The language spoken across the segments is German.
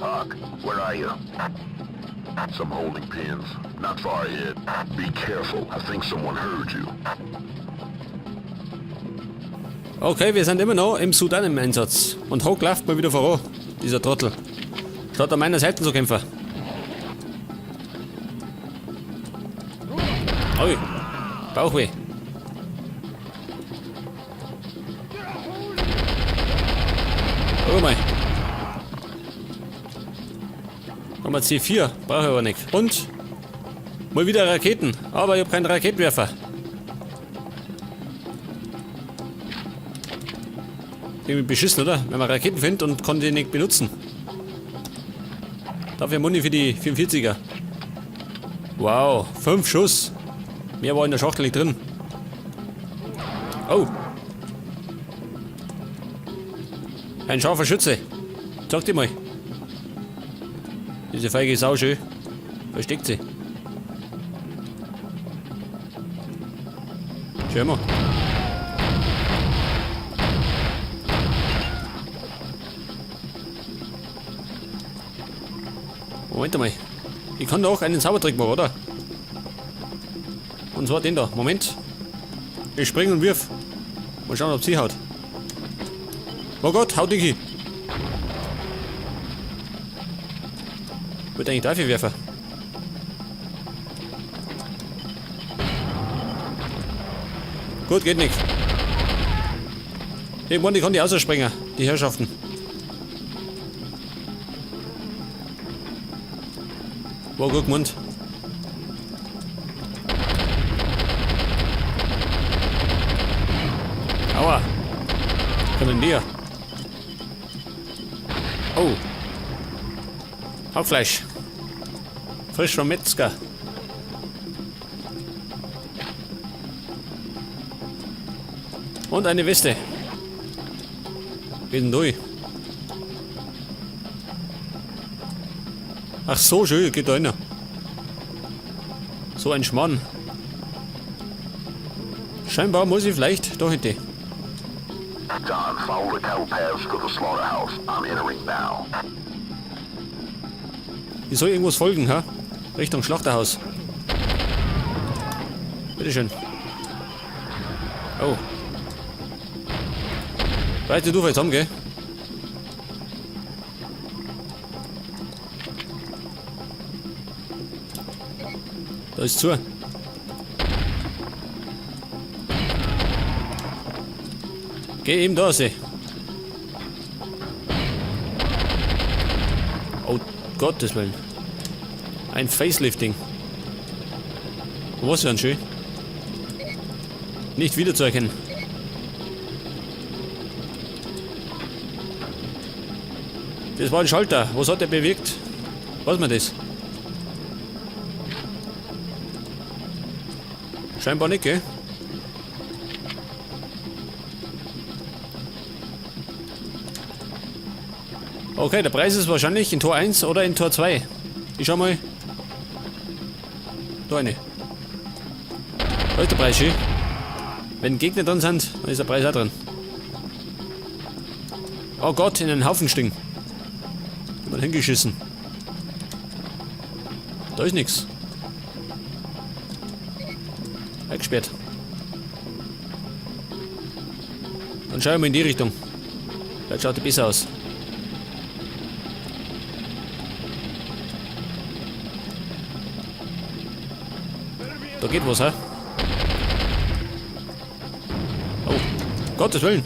Huck, where are you? Some holding pins, not far ahead. Be careful, I think someone heard you. Okay, wir sind immer noch im Sudan im Einsatz. Und Hock läuft mal wieder voran, dieser Trottel. Statt an meiner Seite zu kämpfen. Ui, Bauchweh. Oh mein. Nochmal C4, brauche ich aber nicht. Und mal wieder Raketen, aber ich habe keinen Raketenwerfer. Irgendwie beschissen, oder? Wenn man Raketen findet und kann die nicht benutzen. Dafür Muni für die 44er. Wow, 5 Schuss. Mehr war in der Schachtel nicht drin. Oh. Ein scharfer Schütze. Sag dir mal. Diese feige Sau schön. Versteckt sie. Schau mal. Moment mal. Ich kann doch einen Zaubertrick machen, oder? Und zwar den da. Moment. Ich spring und wirf. Mal schauen, ob sie haut. Oh Gott, haut dich hin. Ich würde eigentlich dafür werfen. Gut, geht nicht. Irgendwann, die kann die ausspringen, die Herrschaften. Wow, guck, Mund. Aua. Können wir. Oh. Hackfleisch. Frisch vom Metzger. Und eine Weste. Geht denn durch? Ach so, schön, geht da rein. So ein Schmarrn. Scheinbar muss ich vielleicht da hinten. John, follow the cattle paths to the slaughterhouse. I'm entering now. Ich soll irgendwas folgen, ha? Richtung Schlachterhaus. Bitteschön. Oh. Reite du jetzt haben, gell? Da ist zu. Geh eben da, seh. Oh Gottes Willen. Ein Facelifting. Was für ein schön. Nicht wiederzuerkennen. Das war ein Schalter. Was hat er bewirkt? Was man das? Scheinbar nicht, gell? Okay, der Preis ist wahrscheinlich in Tor 1 oder in Tor 2. Ich schau mal. Da eine. Da ist der Preis schön. Wenn Gegner drin sind, dann ist der Preis auch drin. Oh Gott, in einen Haufen Sting. Mal hingeschissen. Da ist nichts. Weggesperrt. Dann schauen wir mal in die Richtung. Vielleicht schaut die besser aus. Da geht was, hä? Oh, Gottes Willen.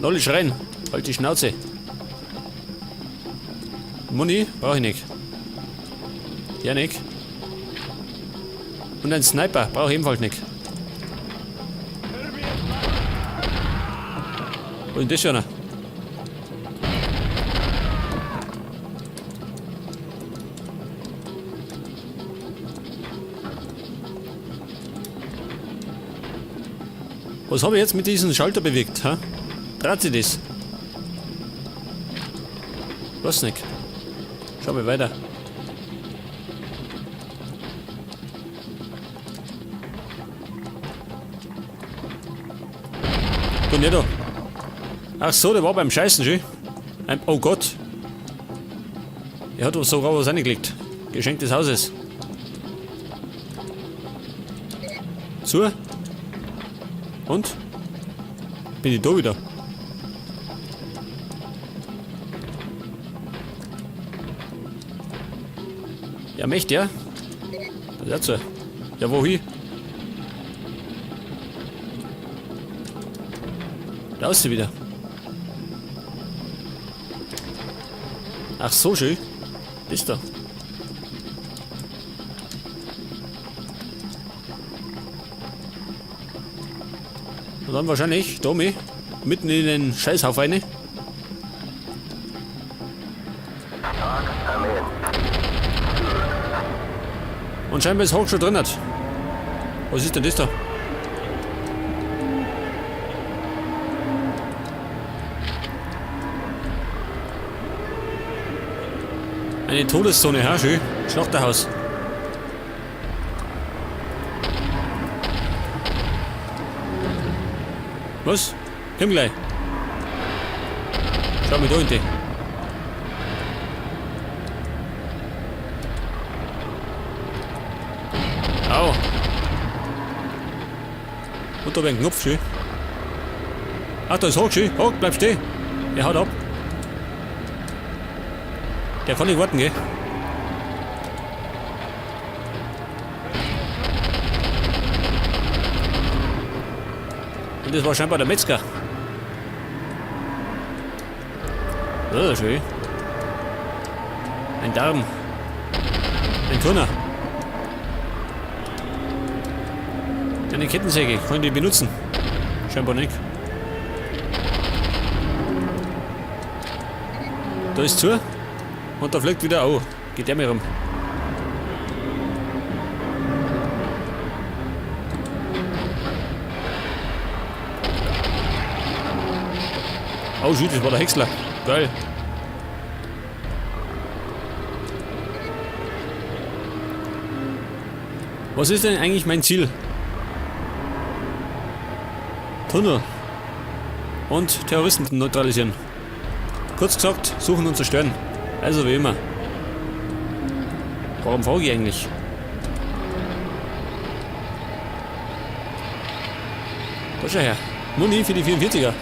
Noll schreien. Halt die Schnauze. Muni brauche ich nicht. Ja, nicht. Und ein Sniper brauche ich ebenfalls nicht. Was ist das für einer? Was habe ich jetzt mit diesem Schalter bewegt? Ha? Dreht sich das? Was nicht? Schau mal weiter. Du nicht da. Ach so, der war beim Scheißen schon. Oh Gott. Er hat sogar was reingelegt. Geschenk des Hauses. Zu. Und? Bin ich da wieder? Ja, möchte ja? Was ist das? Ja, wohin? Da ist sie wieder. Ach so, schön. Ist da. Und dann wahrscheinlich Domi mitten in den Scheißhaufen rein. Und scheinbar ist Hawk schon drin hat. Was ist denn das da? Eine Todeszone, ja, schön. Schlachterhaus. Was? Komm gleich. Schau mich da hinten. Au. Und da wäre ein Knopf, schön. Ach, da ist Hawk, schön. Hawk, bleib stehen. Er haut ab. Der kann nicht warten, gell? Und das war scheinbar der Metzger. Oh, schön. Ein Darm. Ein Turner. Eine Kettensäge. Kann ich die benutzen? Scheinbar nicht. Da ist zu. Und da fliegt wieder. Oh, geht der mir rum. Oh, shit, das war der Häcksler. Geil. Was ist denn eigentlich mein Ziel? Tunnel. Und Terroristen neutralisieren. Kurz gesagt, suchen und zerstören. Also wie immer. Warum frage ich eigentlich? Da schau her. Muni für die 44er.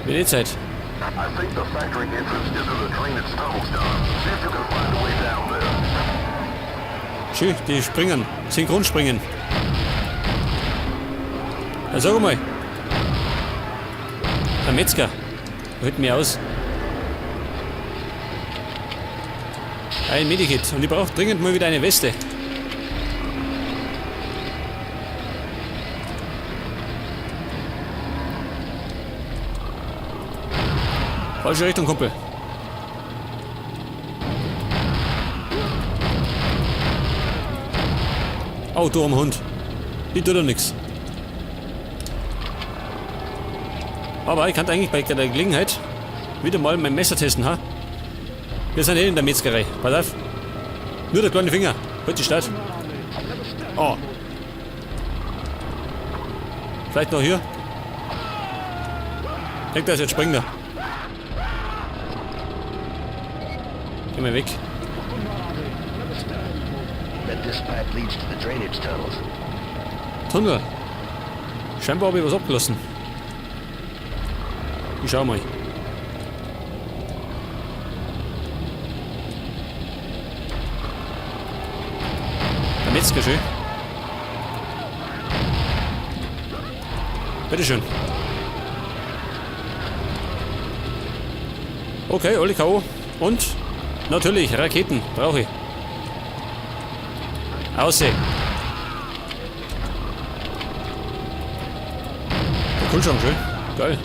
Wird eh Zeit. I think the factory entrance is in the drainage tunnels, Don. See if you can find a way down there. Schön, die springen. Synchron springen. Na, sag mal. Der Metzger. Hält mich aus. Ein Medikit. Und ich brauche dringend mal wieder eine Weste. Falsche Richtung, Kumpel. Oh, du armer Hund. Die tut doch nichts. Aber ich kann eigentlich bei der Gelegenheit wieder mal mein Messer testen, ha? Wir sind eh in der Metzgerei. Pass auf. Nur der kleine Finger. Halt die Stadt. Oh. Vielleicht noch hier. Denkt er, jetzt springt er. Geh mal weg. That this pipe leads to the drainage tunnels. Tunnel. Scheinbar habe ich was abgelassen. Ich schau mal. Der Metzger schön. Bitteschön. Okay, alle K.O. Und natürlich Raketen brauche ich. Aussehen. Der Kühlschrank schön. Geil.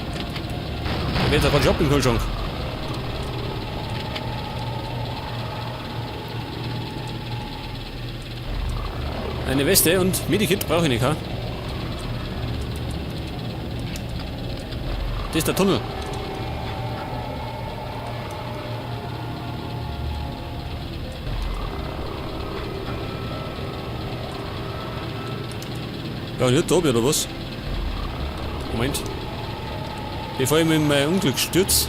Da geht sogar Job im Kühlschrank. Eine Weste und Medikit brauche ich nicht, ha? Das ist der Tunnel. Ja, nicht da oben oder was? Moment. Bevor ich mit dem Unglück stürze.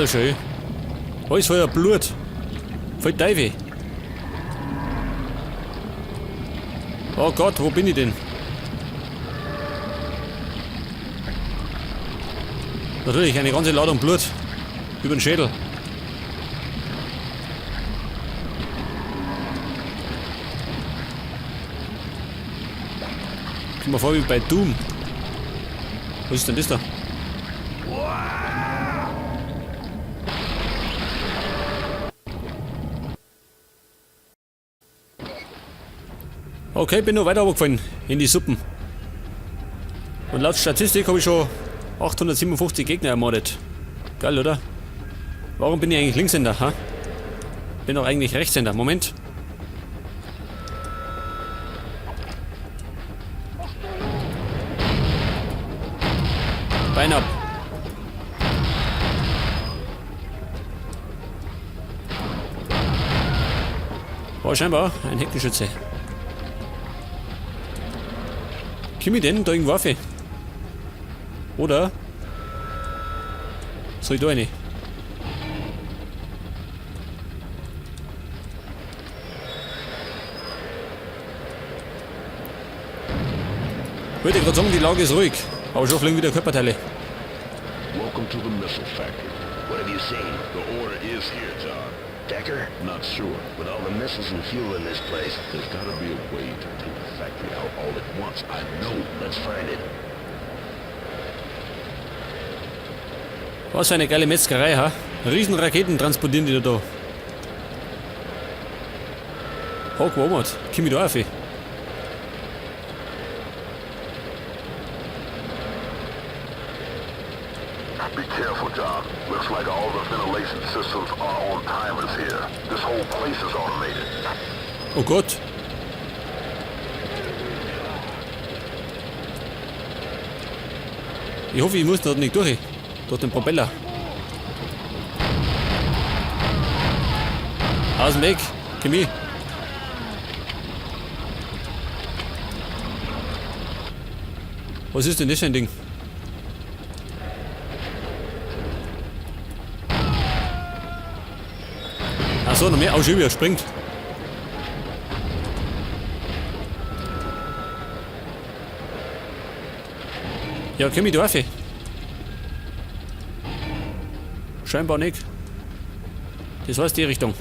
Schön. Alles voller Blut. Voll Teufel. Oh Gott, wo bin ich denn? Natürlich, eine ganze Ladung Blut. Über den Schädel. Komm mal vor wie bei Doom. Was ist denn das da? Okay, bin noch weiter runtergefallen in die Suppen. Und laut Statistik habe ich schon 857 Gegner ermordet. Geil, oder? Warum bin ich eigentlich Linkshänder, ha? Bin doch eigentlich Rechtshänder. Moment. Bein ab. War scheinbar ein Heckenschütze. Komm ich denn da irgendwo auf? Oder? Soll ich da rein? Würde ich gerade sagen, die Lage ist ruhig. Aber schon fliegen wieder Körperteile. Welcome to the missile factory. What have you seen? The order is here, John. Decker? Not sure. With all the missiles and fuel in this place, There's gotta be a way to take the factory out all at once. I know. let's find it. Was für eine geile Metzgerei, ha? Riesenraketen transportieren die da. Hoch, wo wir? Komm ich da auf? Be careful, John. Looks like all the ventilation systems are on timers here. This whole place is automated. Oh Gott. Ich hoffe, ich muss dort nicht durch den Propeller. Aus dem Weg, Chemie. Was ist denn das für ein Ding? Achso, noch mehr. Oh, schon wieder springt. Ja, komm ich da rauf? Scheinbar nicht. Das heißt die Richtung.